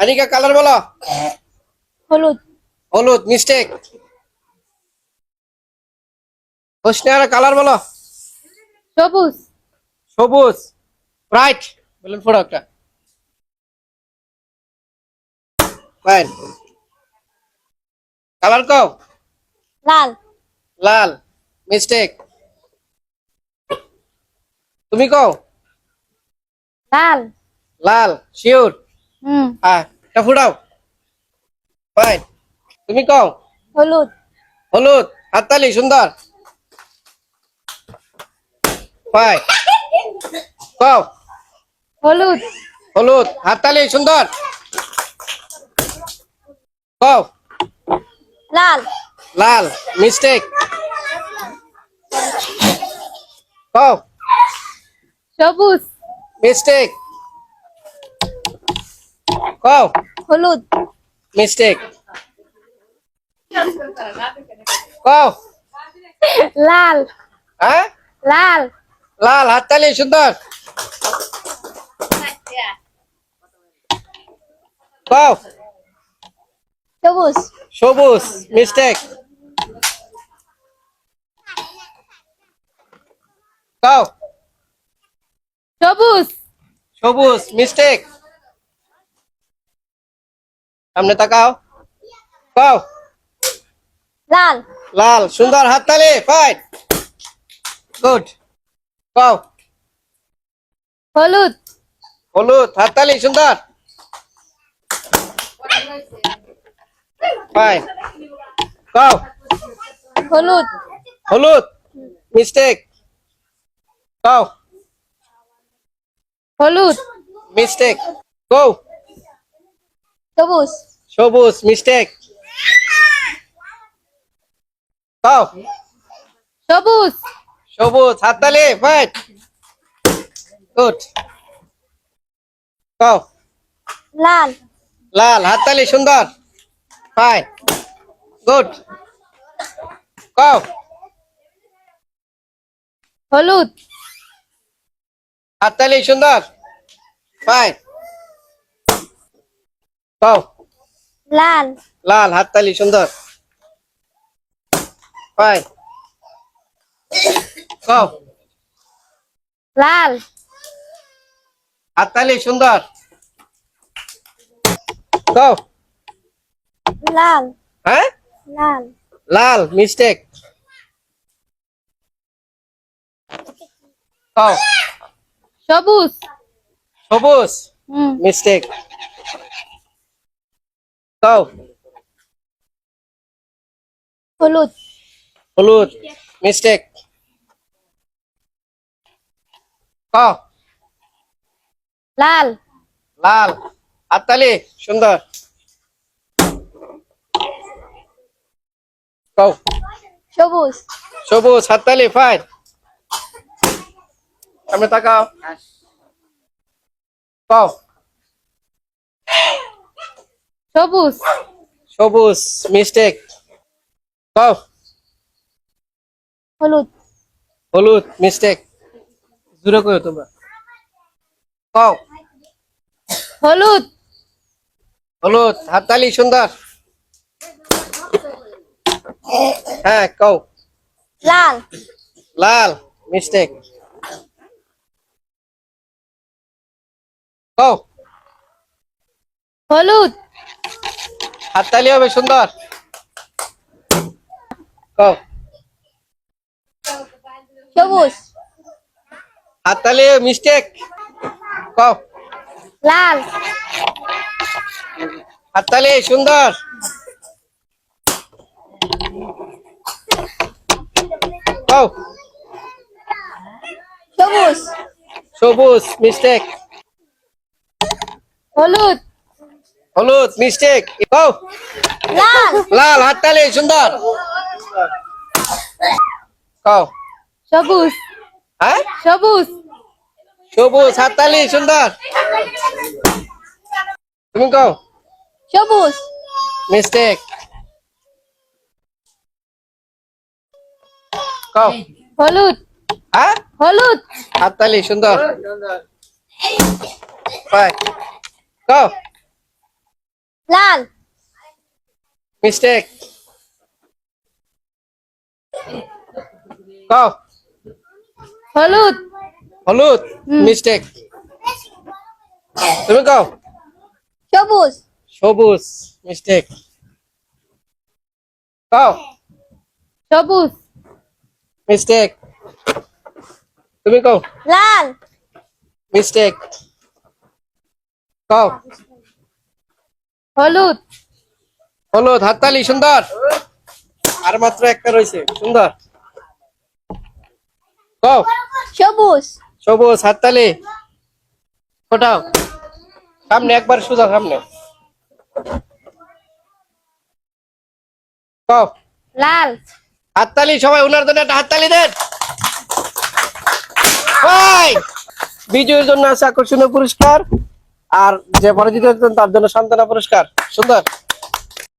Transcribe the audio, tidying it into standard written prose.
Anika colour বলো। হলুদ। হলুদ মিস্টেক। হোসনিয়ারা কালার বলো। সবুজ। সবুজ রাইট। বলুন ফোড়ো একটা। ফাইন। কালার কও। লাল। লাল মিস্টেক। তুমি কও। লাল। লাল শিওর। হুম। হ্যাঁ এটা ফুটাও। ফাইন। তুমি কও। হলুদ। হলুদ হাততালি সুন্দর। ফাইন। কও। হলুদ। হলুদ হাততালি সুন্দর। কও। লাল। লাল মিস্টেক। কও। সবুজ। মিস্টেক। কও। হলুদ। মিস্টেক। কও। লাল। হ্যাঁ লাল। লাল হাততালি সুন্দর। কও। সবুজ। সবুজ মিস্টেক। কও। সবুজ। সবুজ মিস্টেক। সামনে তাকাও। কও। লাল। লাল সুন্দর হাততালি ফাইন। গুড। কও। হলুদ। হলুদ হাততালি সুন্দর। ফাইন। কও। হলুদ। হলুদ মিস্টেক। কও। হলুদ। মিস্টেক। কও। সবুজ। সবুজ মিস্টেক। কও। সবুজ। সবুজ হাততালি ফাইন। গুড। কও। লাল। লাল হাততালি সুন্দর। ফাইন। গুড। কও। হলুদ। হাততালি সুন্দর। ফাইন। কও। লাল। লাল হাততালি সুন্দর। ফাইন। কও। লাল। হাততালি সুন্দর। কও। লাল। হ্যাঁ লাল। লাল মিস্টেক। কও। সবুজ। সবুজ হুম। মিস্টেক। কও। হলুদ। হলুদ মিস্টেক। কও। লাল। লাল হাততালি সুন্দর। কও। সবুজ। সবুজ হাততালি ফাইন। সামনে তাকাও। কও। সবুজ। সবুজ মিস্টেক। কও। হলুদ। হলুদ মিস্টেক। জোরে কও তোমরা। কও। হলুদ। হলুদ হাততালি সুন্দর। হ্যাঁ কও। লাল। লাল মিস্টেক। কও। হলুদ। হাততালি হবে সুন্দর। কও। সবুজ। হাততালি মিস্টেক। কও। লাল। হাততালি সুন্দর। কও। সবুজ। সবুজ মিস্টেক। হলুদ। হলুদ মিস্টেক। কও। লাল। লাল হাততালি সুন্দর। কও। সবুজ। হ্যাঁ সবুজ। সবুজ হাততালি সুন্দর। তুমি কও। সবুজ। মিস্টেক। কও। হলুদ। হ্যাঁ হলুদ। হাততালি সুন্দর। ফাইন। কও। লাল মিস্টেক। কও। হলুদ হলুদ। মিস্টেক। তুমি কও। সবুজ সবুজ। মিস্টেক। কও। সবুজ মিস্টেক। তুমি কও। লাল মিস্টেক। কও। হলুদ হলুদ। হাততালি। সুন্দর। আর মাত্র একটা রয়েছে। সুন্দর। কও। সবুজ সবুজ। হাততালি। ফোটাও। সামনে একবার সোজা সামনে। কও। লাল হাততালি সবাই, ওনার জন্য একটা হাততালি দেন। ভাই বিজয়ের জন্য আছে আকর্ষণীয় পুরস্কার, আর যে পরাজিত হয়েছেন তার জন্য সান্ত্বনা পুরস্কার। সুন্দর।